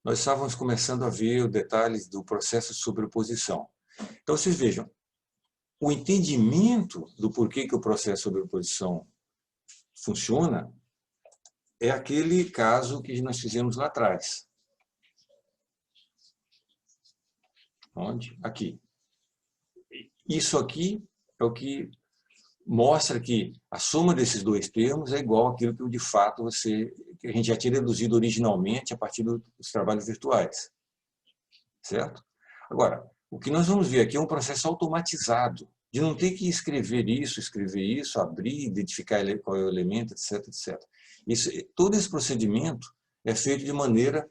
nós estávamos começando a ver os detalhes do processo de sobreposição. Então, vocês vejam, o entendimento do porquê que o processo de sobreposição funciona é aquele caso que nós fizemos lá atrás. Onde? Aqui. Isso aqui é o que mostra que a soma desses dois termos é igual àquilo que de fato que a gente já tinha deduzido originalmente a partir dos trabalhos virtuais. Certo? Agora, o que nós vamos ver aqui é um processo automatizado, de não ter que escrever isso, abrir, identificar qual é o elemento, etc, etc. Todo esse procedimento é feito de maneira,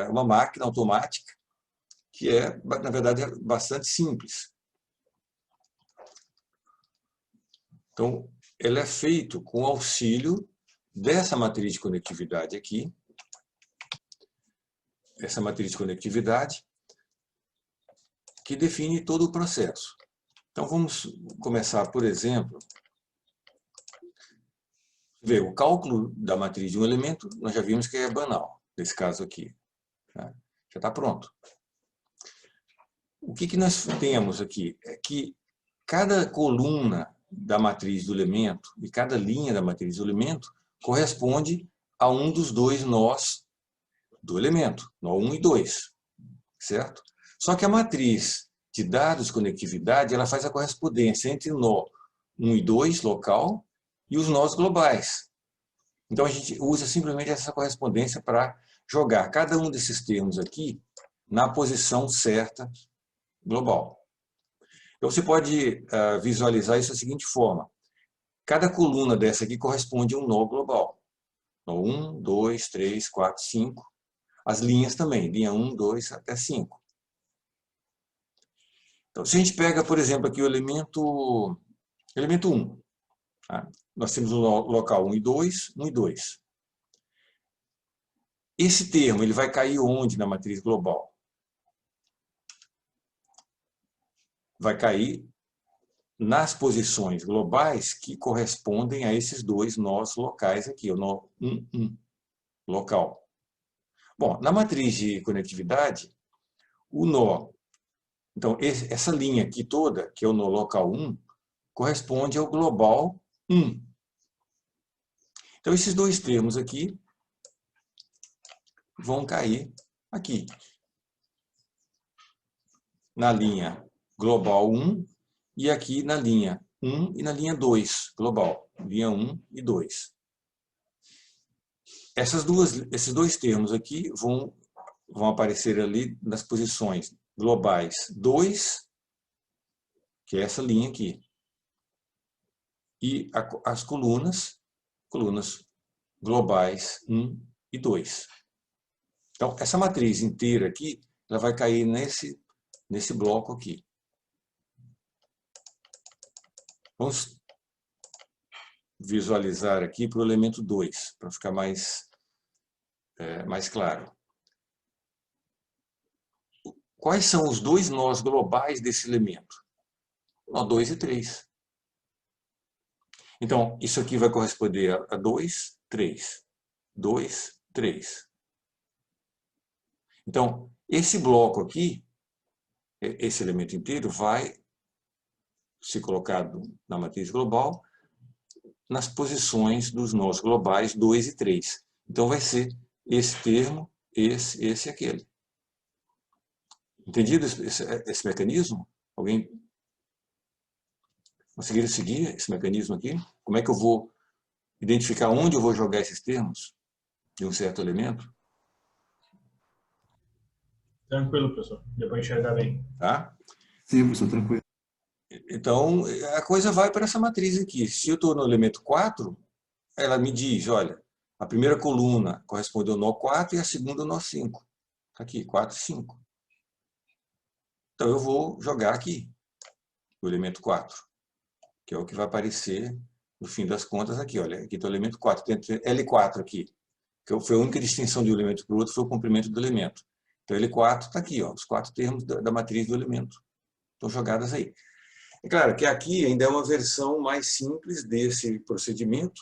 uma máquina automática, que é, na verdade, bastante simples. Então, ele é feito com auxílio dessa matriz de conectividade aqui, essa matriz de conectividade, que define todo o processo. Então, vamos começar, por exemplo, ver o cálculo da matriz de um elemento, nós já vimos que é banal, nesse caso aqui. Tá? Já está pronto. O que nós temos aqui? É que cada coluna da matriz do elemento e cada linha da matriz do elemento corresponde a um dos dois nós do elemento, nó 1 e 2, certo? Só que a matriz de dados de conectividade, ela faz a correspondência entre o nó 1 e 2, local, e os nós globais. Então a gente usa simplesmente essa correspondência para jogar cada um desses termos aqui na posição certa global. Então você pode visualizar isso da seguinte forma. Cada coluna dessa aqui corresponde a um nó global. Nó 1, 2, 3, 4, 5. As linhas também, linha 1, 2 até 5. Então, se a gente pega, por exemplo, aqui o elemento 1. Tá? Nós temos o local 1 e 2, 1 e 2. Esse termo ele vai cair onde na matriz global? Vai cair nas posições globais que correspondem a esses dois nós locais aqui, o nó 1, 1, local. Bom, na matriz de conectividade, o nó, então essa linha aqui toda, que é o nó local 1, corresponde ao global 1. Então esses dois termos aqui vão cair aqui, na linha global 1 e aqui na linha 1 e na linha 2 global, linha 1 e 2. Esses dois termos aqui vão aparecer ali nas posições globais 2, que é essa linha aqui, e as colunas globais 1 e 2. Então, essa matriz inteira aqui, ela vai cair nesse bloco aqui. Vamos visualizar aqui para o elemento 2, para ficar mais claro. Quais são os dois nós globais desse elemento? Nó 2 e 3. Então, isso aqui vai corresponder a 2, 3. 2, 3. Então, esse bloco aqui, esse elemento inteiro, vai ser colocado na matriz global nas posições dos nós globais 2 e 3. Então, vai ser esse termo, esse e aquele. Entendido esse mecanismo? Alguém conseguiram seguir esse mecanismo aqui? Como é que eu vou identificar onde eu vou jogar esses termos de um certo elemento? Tranquilo, professor. Deu para enxergar bem. Tá? Sim, professor, tranquilo. Então, a coisa vai para essa matriz aqui. Se eu estou no elemento 4, ela me diz, olha, a primeira coluna corresponde ao nó 4 e a segunda ao nó 5. Aqui, 4 e 5. Então, eu vou jogar aqui o elemento 4, que é o que vai aparecer, no fim das contas, aqui. Olha, aqui está o elemento 4. Tem L4 aqui, que foi a única distinção de um elemento para o outro, foi o comprimento do elemento. Então, L4 está aqui, ó, os 4 termos da matriz do elemento. Estão jogadas aí. É claro que aqui ainda é uma versão mais simples desse procedimento,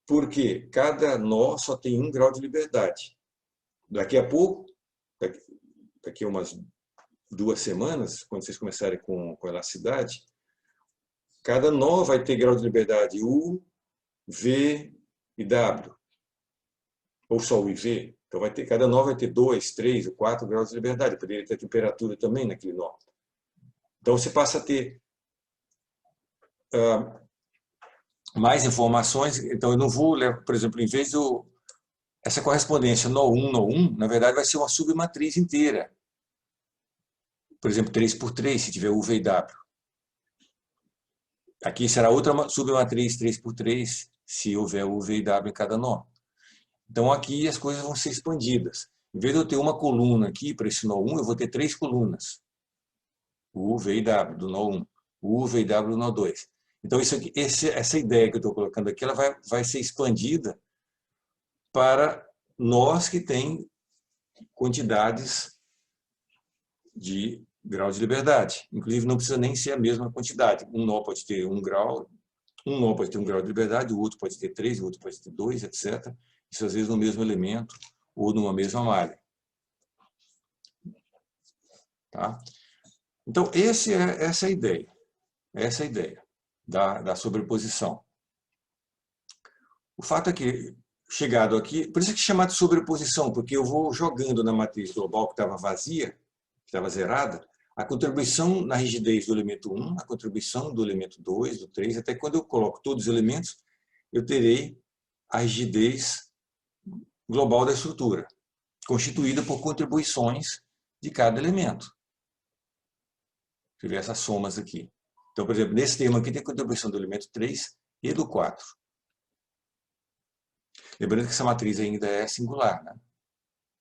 porque cada nó só tem um grau de liberdade. daqui a pouco, daqui a umas 2 semanas, quando vocês começarem com elasticidade, cada nó vai ter grau de liberdade U, V e W. Ou só U e V. Então, cada nó vai ter 2, 3 ou 4 graus de liberdade. Poderia ter temperatura também naquele nó. Então, você passa a ter mais informações. Então, eu não vou, por exemplo, em vez essa correspondência nó1, na verdade, vai ser uma submatriz inteira. Por exemplo, 3×3, se tiver U, V e W. Aqui será outra submatriz 3×3, se houver U, V e W em cada nó. Então, aqui as coisas vão ser expandidas. Em vez de eu ter uma coluna aqui para esse nó 1, eu vou ter 3 colunas. U, V e W, do nó 1. U, V e W do nó 2. Então, essa ideia que eu estou colocando aqui, ela vai ser expandida para nós que têm quantidades de grau de liberdade. Inclusive, não precisa nem ser a mesma quantidade. Um nó pode ter 1 grau, um nó pode ter 1 grau de liberdade, o outro pode ter 3, o outro pode ter 2, etc. Isso às vezes no mesmo elemento ou numa mesma malha. Tá? Então, essa é a ideia. Essa é a ideia da sobreposição. O fato é que, chegado aqui, por isso que é chamado de sobreposição, porque eu vou jogando na matriz global que estava vazia, que estava zerada, a contribuição na rigidez do elemento 1, a contribuição do elemento 2, do 3, até quando eu coloco todos os elementos, eu terei a rigidez global da estrutura, constituída por contribuições de cada elemento. Deixa eu ver essas somas aqui. Então, por exemplo, nesse termo aqui tem a contribuição do elemento 3 e do 4. Lembrando que essa matriz ainda é singular, né?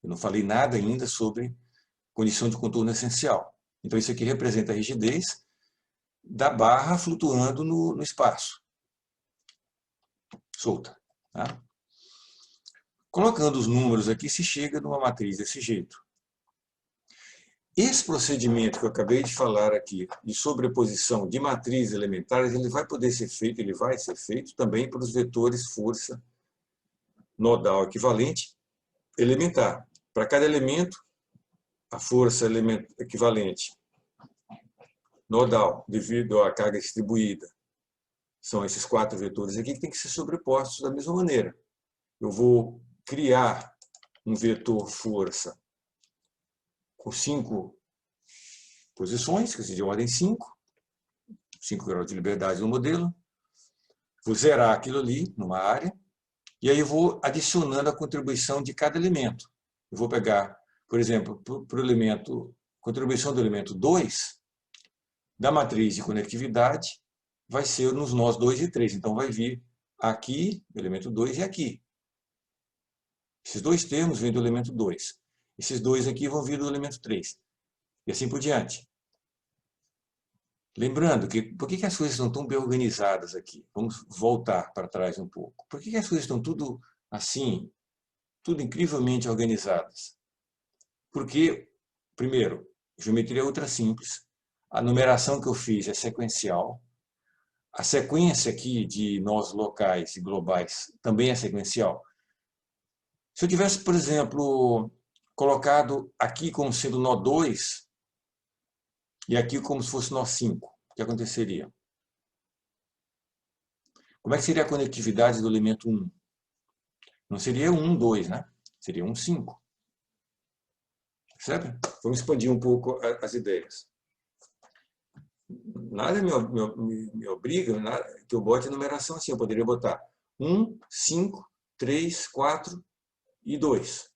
Eu não falei nada ainda sobre condição de contorno essencial. Então, isso aqui representa a rigidez da barra flutuando no espaço. Solta. Tá? Colocando os números aqui, se chega numa matriz desse jeito. Esse procedimento que eu acabei de falar aqui, de sobreposição de matrizes elementares, ele vai ser feito também para os vetores força nodal equivalente elementar. Para cada elemento, a força equivalente nodal, devido à carga distribuída, são esses 4 vetores aqui que tem que ser sobrepostos da mesma maneira. Eu vou criar um vetor força com 5 posições, que seja de ordem 5 graus de liberdade no modelo, vou zerar aquilo ali numa área, e aí eu vou adicionando a contribuição de cada elemento. Eu vou pegar, por exemplo, para o elemento, contribuição do elemento 2, da matriz de conectividade, vai ser nos nós 2 e 3. Então, vai vir aqui, o elemento 2 e aqui. Esses dois termos vêm do elemento 2. Esses dois aqui vão vir do elemento 3. E assim por diante. Lembrando que, por que as coisas estão tão bem organizadas aqui? Vamos voltar para trás um pouco. Por que as coisas estão tudo assim, tudo incrivelmente organizadas? Porque, primeiro, geometria ultra simples. A numeração que eu fiz é sequencial. A sequência aqui de nós locais e globais também é sequencial. Se eu tivesse, por exemplo, colocado aqui como sendo nó 2 e aqui como se fosse nó 5, o que aconteceria? Como é que seria a conectividade do elemento 1? Não seria 1, 2, né? Seria 1, 5. Percebe? Vamos expandir um pouco as ideias. Nada me obriga que eu bote a numeração assim. Eu poderia botar 1, 5, 3, 4 e 2.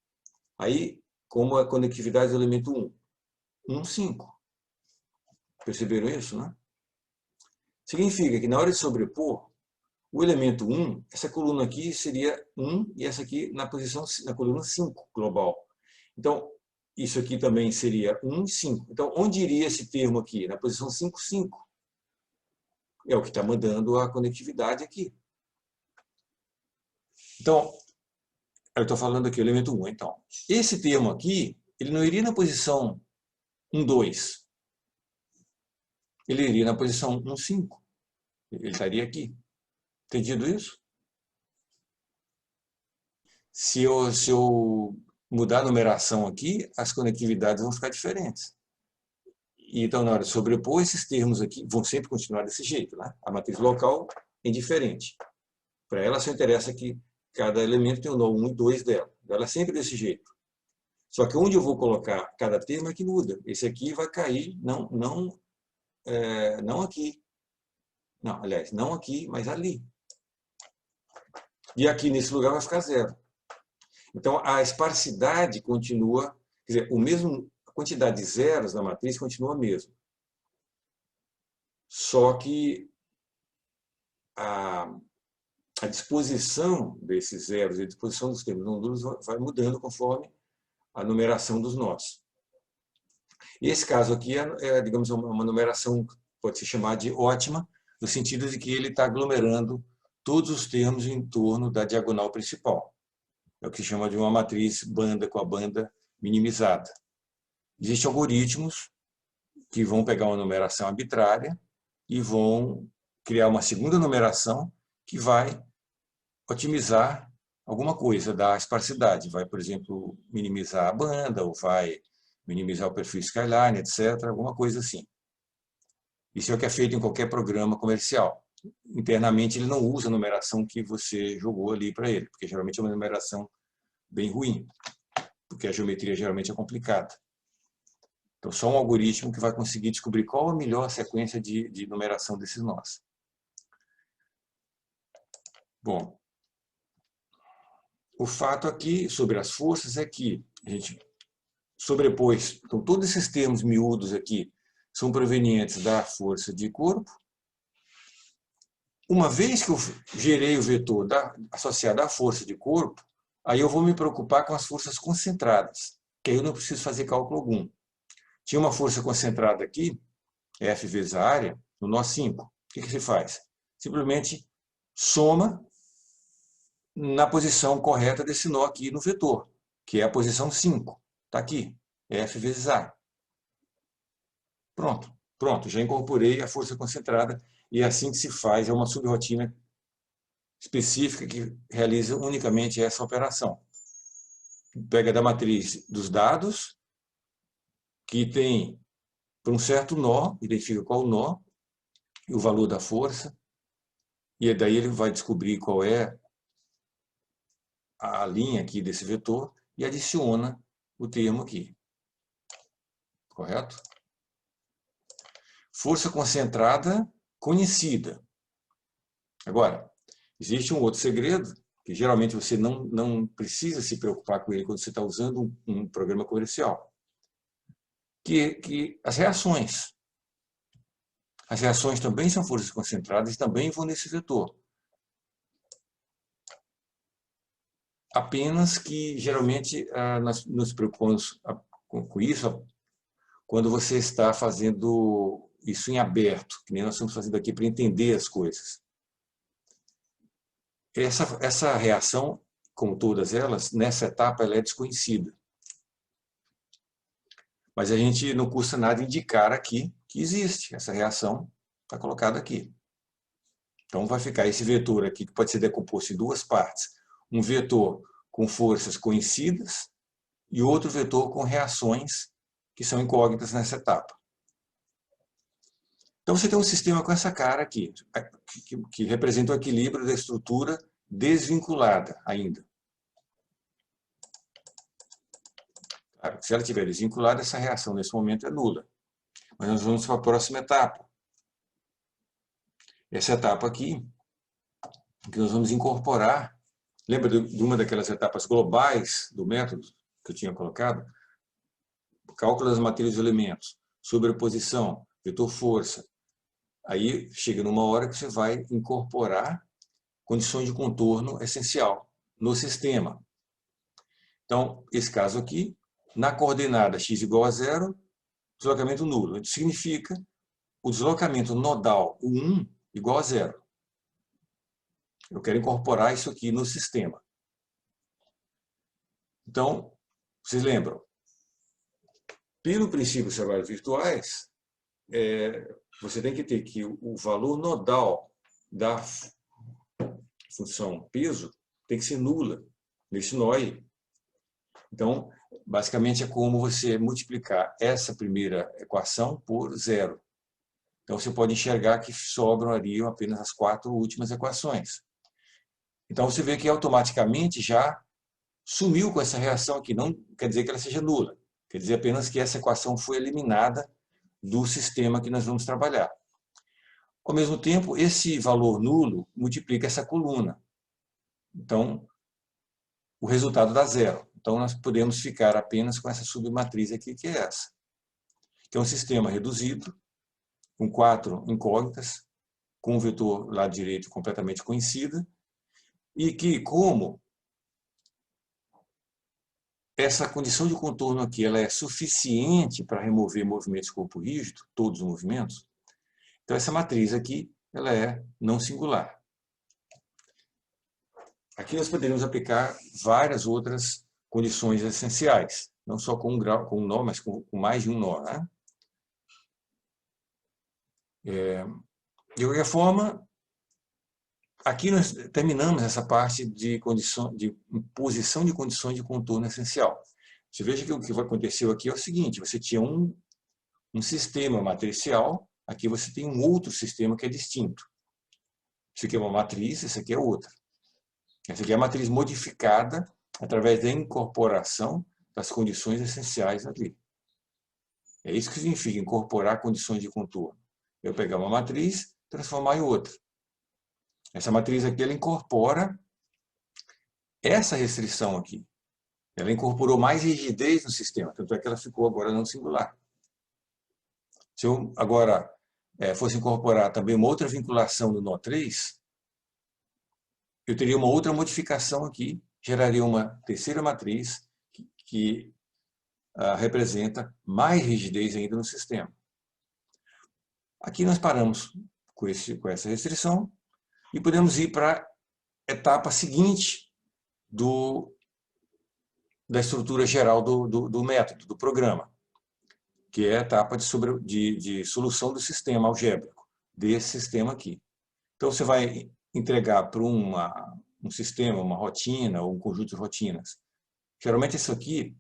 Aí, como a conectividade do elemento 1? 1, 5. Perceberam isso, né? Significa que na hora de sobrepor, o elemento 1, essa coluna aqui seria 1 e essa aqui na coluna 5 global. Então, isso aqui também seria 1 e 5. Então, onde iria esse termo aqui? Na posição 5, 5. É o que está mandando a conectividade aqui. Então, eu estou falando aqui o elemento 1. Então, esse termo aqui, ele não iria na posição 1, 2. Ele iria na posição 1, 5. Ele estaria aqui. Entendido isso? Se eu mudar a numeração aqui, as conectividades vão ficar diferentes. E, então, na hora de sobrepor, esses termos aqui vão sempre continuar desse jeito, né? A matriz local é indiferente. Para ela só interessa que cada elemento tem o nó 1 e 2 dela. Ela é sempre desse jeito. Só que onde eu vou colocar cada termo é que muda. Esse aqui vai cair, não aqui. Não, aliás, não aqui, mas ali. E aqui nesse lugar vai ficar 0. Então, a esparsidade continua, quer dizer, a quantidade de zeros da matriz continua a mesma. Só que a disposição desses zeros e a disposição dos termos não nulos vai mudando conforme a numeração dos nós. E esse caso aqui digamos, uma numeração, pode se chamar de ótima, no sentido de que ele está aglomerando todos os termos em torno da diagonal principal. É o que se chama de uma matriz banda com a banda minimizada. Existem algoritmos que vão pegar uma numeração arbitrária e vão criar uma segunda numeração que vai otimizar alguma coisa da esparsidade. Vai, por exemplo, minimizar a banda, ou vai minimizar o perfil skyline, etc. Alguma coisa assim. Isso é o que é feito em qualquer programa comercial. Internamente, ele não usa a numeração que você jogou ali para ele, porque geralmente é uma numeração bem ruim, porque a geometria geralmente é complicada. Então, só um algoritmo que vai conseguir descobrir qual a melhor sequência de numeração desses nós. Bom, o fato aqui sobre as forças é que a gente sobrepôs, então todos esses termos miúdos aqui são provenientes da força de corpo. Uma vez que eu gerei o vetor associado à força de corpo, aí eu vou me preocupar com as forças concentradas, que aí eu não preciso fazer cálculo algum. Tinha uma força concentrada aqui, F vezes a área, no nó 5. O que se faz? Simplesmente soma na posição correta desse nó aqui no vetor, que é a posição 5. Está aqui, F vezes A. Pronto, já incorporei a força concentrada e é assim que se faz, é uma subrotina específica que realiza unicamente essa operação. Pega da matriz dos dados, que tem para um certo nó, identifica qual o nó, e o valor da força, e daí ele vai descobrir qual é a linha aqui desse vetor e adiciona o termo aqui. Correto? Força concentrada conhecida. Agora, existe um outro segredo, que geralmente você não precisa se preocupar com ele quando você está usando um programa comercial, que as reações. As reações também são forças concentradas e também vão nesse vetor. Apenas que, geralmente, nós nos preocupamos com isso quando você está fazendo isso em aberto, que nem nós estamos fazendo aqui para entender as coisas. Essa reação, como todas elas, nessa etapa ela é desconhecida. Mas a gente não custa nada indicar aqui que existe. Essa reação está colocada aqui. Então vai ficar esse vetor aqui, que pode ser decomposto em duas partes. Um vetor com forças conhecidas e outro vetor com reações que são incógnitas nessa etapa. Então você tem um sistema com essa cara aqui, que representa o equilíbrio da estrutura desvinculada ainda. Claro, se ela estiver desvinculada, essa reação nesse momento é nula. Mas nós vamos para a próxima etapa. Essa etapa aqui, que nós vamos incorporar, lembra de uma daquelas etapas globais do método que eu tinha colocado? Cálculo das matrizes dos elementos, sobreposição, vetor força. Aí chega numa hora que você vai incorporar condições de contorno essencial no sistema. Então, esse caso aqui, na coordenada x igual a 0, deslocamento nulo. Isso significa o deslocamento nodal, o 1, igual a 0. Eu quero incorporar isso aqui no sistema. Então, vocês lembram? Pelo princípio dos trabalhos virtuais, você tem que ter que o valor nodal da função peso tem que ser nula nesse nó aí. Então, basicamente é como você multiplicar essa primeira equação por zero. Então, você pode enxergar que sobrariam apenas as 4 últimas equações. Então, você vê que automaticamente já sumiu com essa reação aqui. Não quer dizer que ela seja nula. Quer dizer apenas que essa equação foi eliminada do sistema que nós vamos trabalhar. Ao mesmo tempo, esse valor nulo multiplica essa coluna. Então, o resultado dá zero. Então, nós podemos ficar apenas com essa submatriz aqui, que é essa. Que é um sistema reduzido, com 4 incógnitas, com o vetor lado direito completamente conhecido, e que, como essa condição de contorno aqui ela é suficiente para remover movimentos de corpo rígido, todos os movimentos, então essa matriz aqui ela é não singular. Aqui nós poderíamos aplicar várias outras condições essenciais, não só com um grau, com um nó, mas com mais de um nó, né? De qualquer forma, aqui nós terminamos essa parte de imposição de condições de contorno essencial. Você veja que o que aconteceu aqui é o seguinte: você tinha um sistema matricial, aqui você tem um outro sistema que é distinto. Isso aqui é uma matriz, essa aqui é outra. Essa aqui é a matriz modificada através da incorporação das condições essenciais ali. É isso que significa incorporar condições de contorno. Eu pegar uma matriz, transformar em outra. Essa matriz aqui ela incorpora essa restrição aqui. Ela incorporou mais rigidez no sistema, tanto é que ela ficou agora não singular. Se eu agora fosse incorporar também uma outra vinculação no nó 3, eu teria uma outra modificação aqui, geraria uma terceira matriz que representa mais rigidez ainda no sistema. Aqui nós paramos com essa restrição e podemos ir para a etapa seguinte da estrutura geral do método, do programa, que é a etapa de solução do sistema algébrico, desse sistema aqui. Então, você vai entregar para um sistema, uma rotina ou um conjunto de rotinas. Geralmente, isso aqui,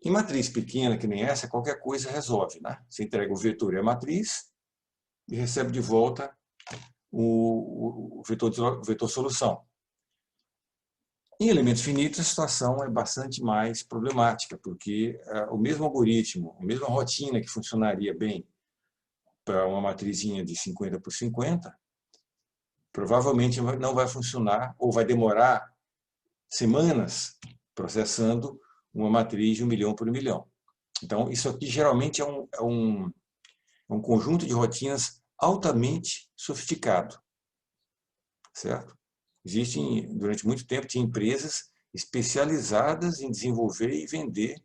em matriz pequena que nem essa, qualquer coisa resolve, né? Você entrega o vetor e a matriz e recebe de volta o vetor solução. Em elementos finitos, a situação é bastante mais problemática, porque o mesmo algoritmo, a mesma rotina que funcionaria bem para uma matrizinha de 50 por 50, provavelmente não vai funcionar ou vai demorar semanas processando uma matriz de 1 milhão por 1 milhão. Então, isso aqui geralmente é um conjunto de rotinas altamente sofisticado, certo? Durante muito tempo, tinha empresas especializadas em desenvolver e vender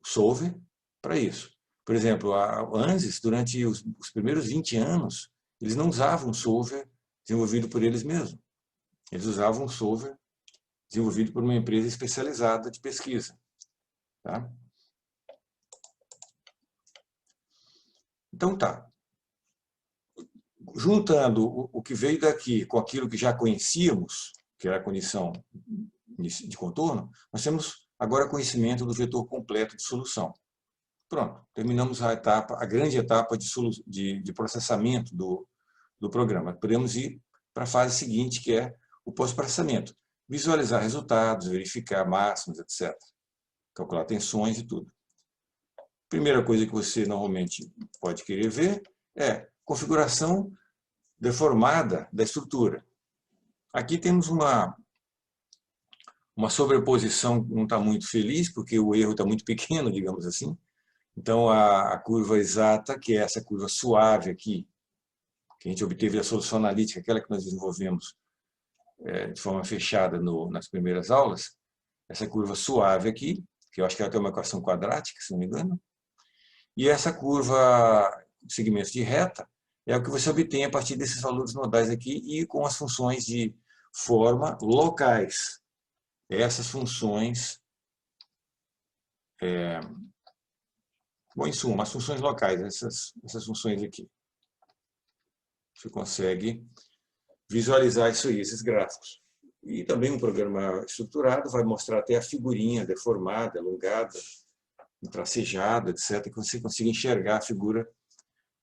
solver para isso. Por exemplo, a ANSYS, durante os primeiros 20 anos, eles não usavam solver desenvolvido por eles mesmos. Eles usavam solver desenvolvido por uma empresa especializada de pesquisa. Tá? Então tá. Juntando o que veio daqui com aquilo que já conhecíamos, que era a condição de contorno, nós temos agora conhecimento do vetor completo de solução. Pronto, terminamos a grande etapa de processamento do programa. Podemos ir para a fase seguinte, que é o pós-processamento. Visualizar resultados, verificar máximos, etc. Calcular tensões e tudo. Primeira coisa que você normalmente pode querer ver é configuração deformada da estrutura. Aqui temos uma sobreposição que não está muito feliz, porque o erro está muito pequeno, digamos assim. Então, a curva exata, que é essa curva suave aqui, que a gente obteve da solução analítica, aquela que nós desenvolvemos de forma fechada nas primeiras aulas, essa curva suave aqui, que eu acho que ela tem uma equação quadrática, se não me engano, e essa curva de segmentos de reta é o que você obtém a partir desses valores nodais aqui e com as funções de forma locais. Essas funções, bom, em suma, as funções locais, essas funções aqui. Você consegue visualizar isso aí, esses gráficos. E também um programa estruturado vai mostrar até a figurinha deformada, alongada, tracejada, etc., que você consiga enxergar a figura,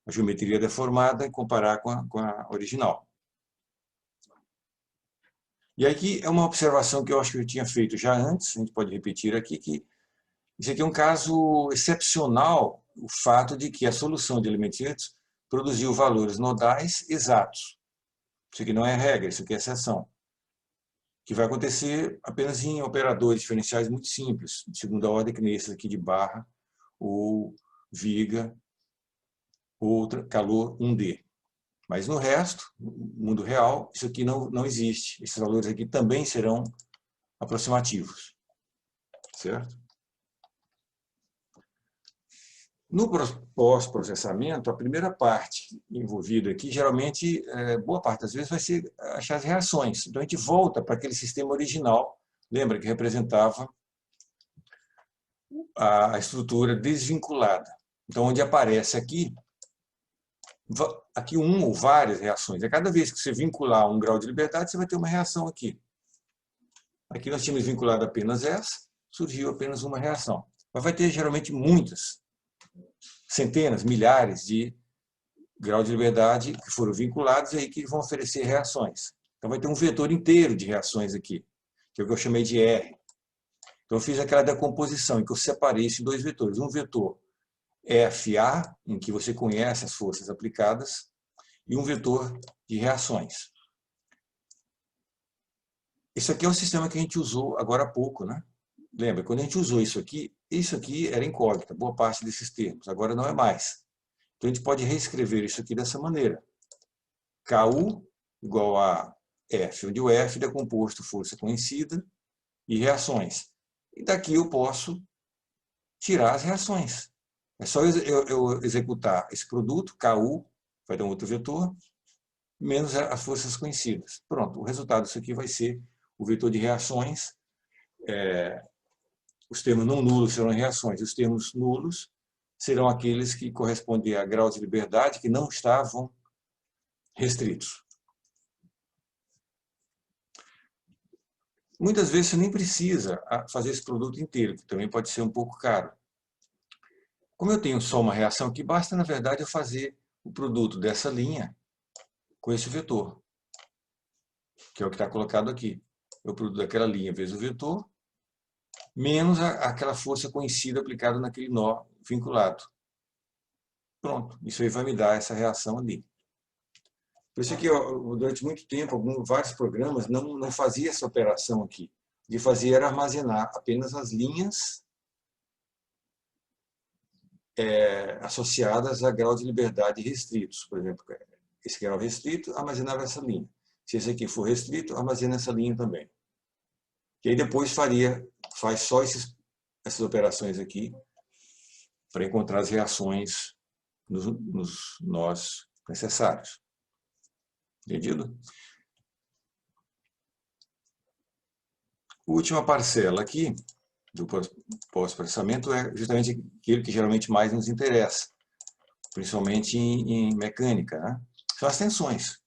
a geometria deformada e comparar com a original. E aqui é uma observação que eu acho que eu tinha feito já antes, a gente pode repetir aqui, que isso aqui é um caso excepcional, o fato de que a solução de elementos produziu valores nodais exatos. Isso aqui não é regra, isso aqui é exceção. Que vai acontecer apenas em operadores diferenciais muito simples, de segunda ordem, que nem esses aqui de barra, ou viga, ou calor 1D. Mas no resto, no mundo real, isso aqui não existe. Esses valores aqui também serão aproximativos. Certo? No pós-processamento, a primeira parte envolvida aqui, geralmente, boa parte das vezes, vai ser achar as reações. Então, a gente volta para aquele sistema original, lembra que representava a estrutura desvinculada. Então, onde aparece aqui uma ou várias reações. A cada vez que você vincular um grau de liberdade, você vai ter uma reação aqui. Aqui nós tínhamos vinculado apenas essa, surgiu apenas uma reação. Mas vai ter, geralmente, muitas, centenas, milhares de graus de liberdade que foram vinculados e aí que vão oferecer reações. Então vai ter um vetor inteiro de reações aqui, que é o que eu chamei de R. Então eu fiz aquela decomposição em que eu separei esses dois vetores. Um vetor FA, em que você conhece as forças aplicadas, e um vetor de reações. Isso aqui é o sistema que a gente usou agora há pouco, né? Lembra, quando a gente usou isso aqui era incógnita, boa parte desses termos, agora não é mais. Então a gente pode reescrever isso aqui dessa maneira. KU igual a F, onde o F é composto força conhecida e reações. E daqui eu posso tirar as reações. É só eu executar esse produto, KU, vai dar um outro vetor, menos as forças conhecidas. Pronto, o resultado disso aqui vai ser o vetor de reações. Os termos não nulos serão reações, os termos nulos serão aqueles que correspondem a graus de liberdade que não estavam restritos. Muitas vezes você nem precisa fazer esse produto inteiro, que também pode ser um pouco caro. Como eu tenho só uma reação aqui, basta, na verdade, eu fazer o produto dessa linha com esse vetor, que é o que está colocado aqui. É o produto daquela linha vezes o vetor, menos aquela força conhecida aplicada naquele nó vinculado. Pronto, isso aí vai me dar essa reação ali. Por isso que durante muito tempo, vários programas não fazia essa operação aqui. O que fazia era armazenar apenas as linhas associadas a grau de liberdade restritos. Por exemplo, esse grau restrito armazenava essa linha. Se esse aqui for restrito, armazena essa linha também. E aí depois faz só essas operações aqui para encontrar as reações nos nós necessários. Entendido? A última parcela aqui do pós-processamento é justamente aquilo que geralmente mais nos interessa, principalmente em mecânica, né? São as tensões.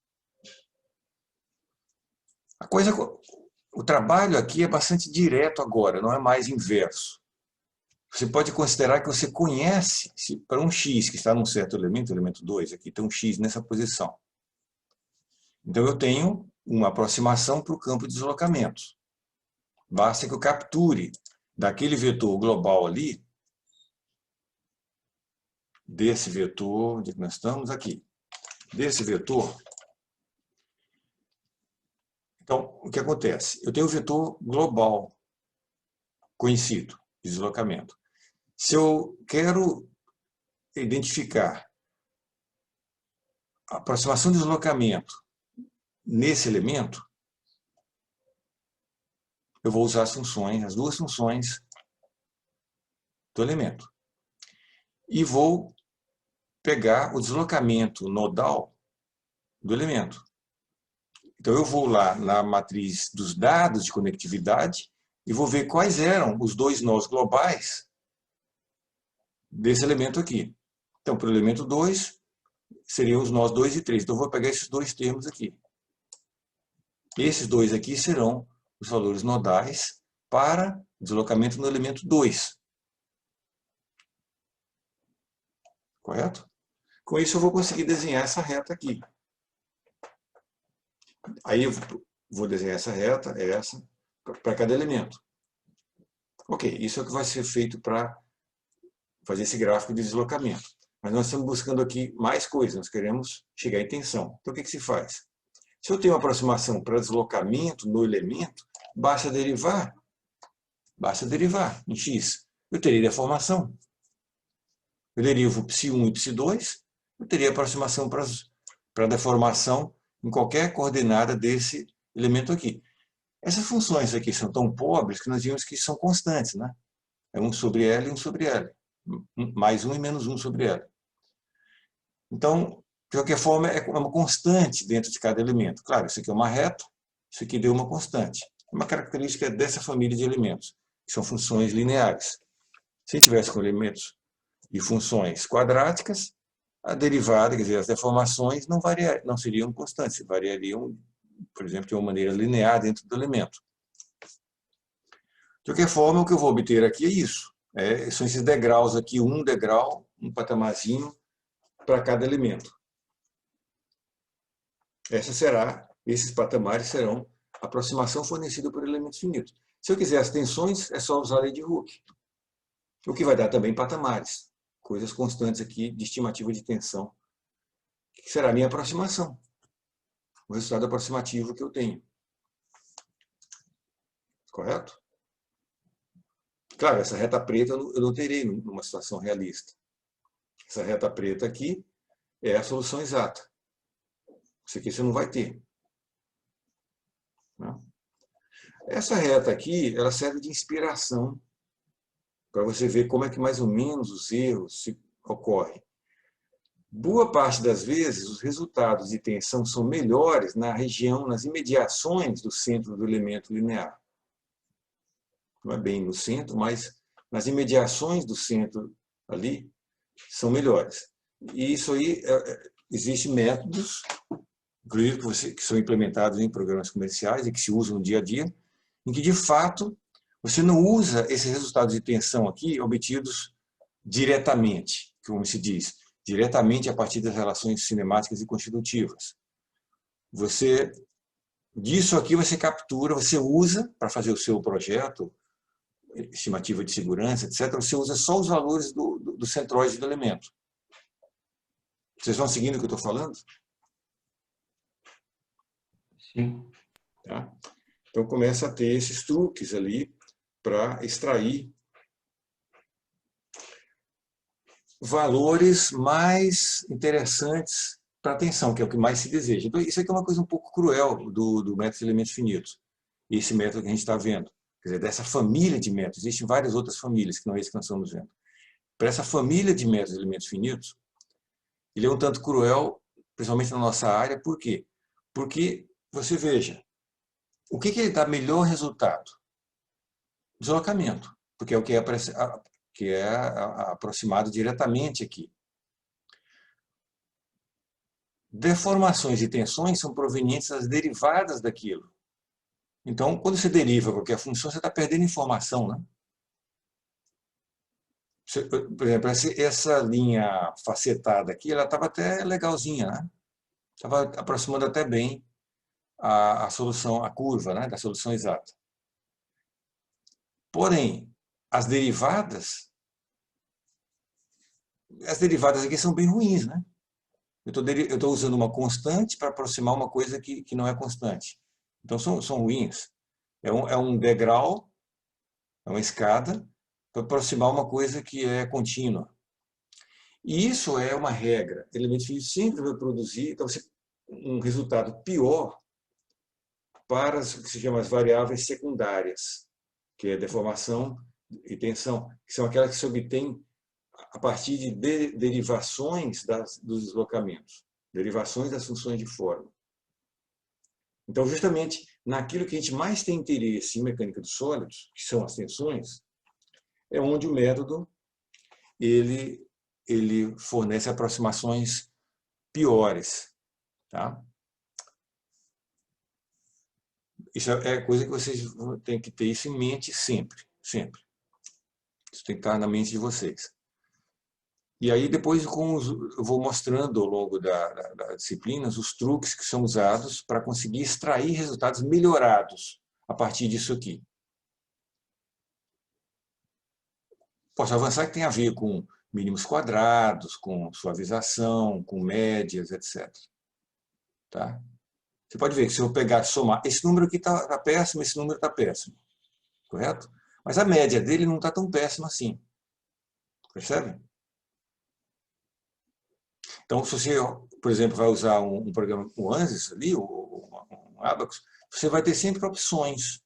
O trabalho aqui é bastante direto agora, não é mais inverso. Você pode considerar que você conhece, para um x que está num certo elemento, elemento 2, aqui tem um x nessa posição. Então eu tenho uma aproximação para o campo de deslocamento. Basta que eu capture daquele vetor global ali, desse vetor, onde nós estamos? Aqui. Desse vetor. Então, o que acontece? Eu tenho o vetor global conhecido, de deslocamento. Se eu quero identificar a aproximação de deslocamento nesse elemento, eu vou usar as duas funções do elemento. E vou pegar o deslocamento nodal do elemento. Então eu vou lá na matriz dos dados de conectividade e vou ver quais eram os dois nós globais desse elemento aqui. Então, para o elemento 2, seriam os nós 2 e 3. Então eu vou pegar esses dois termos aqui. Esses dois aqui serão os valores nodais para deslocamento no elemento 2. Correto? Com isso eu vou conseguir desenhar essa reta aqui. Aí eu vou desenhar essa reta, essa, para cada elemento. Ok, isso é o que vai ser feito para fazer esse gráfico de deslocamento. Mas nós estamos buscando aqui mais coisas, nós queremos chegar em tensão. Então o que se faz? Se eu tenho uma aproximação para deslocamento no elemento, basta derivar em x. Eu teria deformação. Eu derivo ψ1 e ψ2, eu teria aproximação para deformação em qualquer coordenada desse elemento aqui. Essas funções aqui são tão pobres que nós vimos que são constantes, né? É 1 sobre L e 1 sobre L. Mais 1 e menos 1 sobre L. Então, de qualquer forma, é uma constante dentro de cada elemento. Claro, isso aqui é uma reta, isso aqui deu uma constante. É uma característica dessa família de elementos, que são funções lineares. Se tivesse com elementos e funções quadráticas, a derivada, quer dizer, as deformações não seriam constantes, variariam, por exemplo, de uma maneira linear dentro do elemento. De qualquer forma, o que eu vou obter aqui é isso. São esses degraus aqui, um degrau, um patamarzinho para cada elemento. Esses patamares serão a aproximação fornecida por elementos finitos. Se eu quiser as tensões, é só usar a lei de Hooke. O que vai dar também patamares, coisas constantes aqui de estimativa de tensão, que será a minha aproximação, o resultado aproximativo que eu tenho. Correto? Claro, essa reta preta eu não terei numa situação realista. Essa reta preta aqui é a solução exata. Isso aqui você não vai ter. Essa reta aqui, ela serve de inspiração para você ver como é que mais ou menos os erros ocorrem. Boa parte das vezes, os resultados de tensão são melhores na região, nas imediações do centro do elemento linear. Não é bem no centro, mas nas imediações do centro ali são melhores. E isso aí, existem métodos, inclusive que são implementados em programas comerciais e que se usam no dia a dia, em que, de fato, você não usa esses resultados de tensão aqui obtidos diretamente, como se diz, diretamente a partir das relações cinemáticas e constitutivas. Disso aqui você captura, você usa para fazer o seu projeto, estimativa de segurança, etc., você usa só os valores do centroide do elemento. Vocês estão seguindo o que eu estou falando? Sim. Tá? Então começa a ter esses truques ali para extrair valores mais interessantes para a tensão, que é o que mais se deseja. Então, isso aqui é uma coisa um pouco cruel do método de elementos finitos. Esse método que a gente está vendo. Quer dizer, dessa família de métodos. Existem várias outras famílias, que não é isso que nós estamos vendo. Para essa família de métodos de elementos finitos, ele é um tanto cruel, principalmente na nossa área. Por quê? Porque, você veja, o que ele dá melhor resultado? Deslocamento, porque é o que é aproximado diretamente aqui. Deformações e tensões são provenientes das derivadas daquilo. Então, quando você deriva qualquer função, você está perdendo informação, né? Por exemplo, essa linha facetada aqui, ela estava até legalzinha, né? Estava aproximando até bem a solução, a curva, né, da solução exata. Porém, as derivadas aqui são bem ruins, né? Eu estou usando uma constante para aproximar uma coisa que não é constante. Então, são ruins. É um degrau, é uma escada, para aproximar uma coisa que é contínua. E isso é uma regra. Elementos finitos sempre vai produzir então, um resultado pior para o que se chama as variáveis secundárias, que é deformação e tensão, que são aquelas que se obtêm a partir de derivações dos deslocamentos, derivações das funções de forma. Então, justamente naquilo que a gente mais tem interesse em mecânica dos sólidos, que são as tensões, é onde o método ele fornece aproximações piores. Tá? Isso é coisa que vocês têm que ter isso em mente sempre, sempre. Isso tem que estar na mente de vocês. E aí depois eu vou mostrando ao longo das disciplinas os truques que são usados para conseguir extrair resultados melhorados a partir disso aqui. Posso avançar que tem a ver com mínimos quadrados, com suavização, com médias, etc. Tá? Você pode ver que se eu pegar e somar, esse número aqui está péssimo, esse número está péssimo. Correto? Mas a média dele não está tão péssima assim. Percebe? Então, se você, por exemplo, vai usar um programa com ANSYS ali, um Abacus, você vai ter sempre opções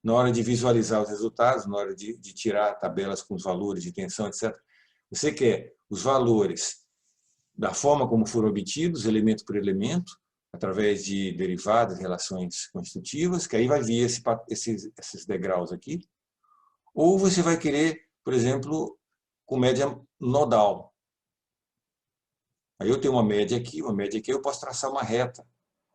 na hora de visualizar os resultados, na hora de tirar tabelas com os valores de tensão, etc. Você quer os valores da forma como foram obtidos, elemento por elemento, através de derivadas, relações constitutivas, que aí vai vir esses degraus aqui. Ou você vai querer, por exemplo, com média nodal. Aí eu tenho uma média aqui, eu posso traçar uma reta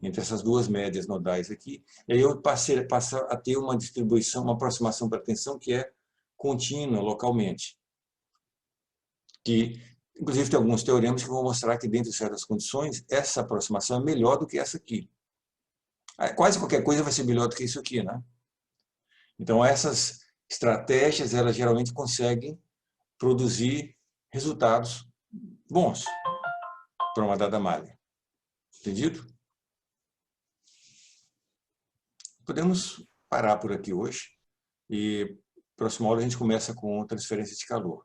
entre essas duas médias nodais aqui, e aí eu passo a ter uma distribuição, uma aproximação para a tensão que é contínua localmente. Que, inclusive, tem alguns teoremas que vão mostrar que, dentro de certas condições, essa aproximação é melhor do que essa aqui. Quase qualquer coisa vai ser melhor do que isso aqui, né? Então, essas estratégias, elas geralmente conseguem produzir resultados bons para uma dada malha. Entendido? Podemos parar por aqui hoje e próxima aula a gente começa com transferência de calor.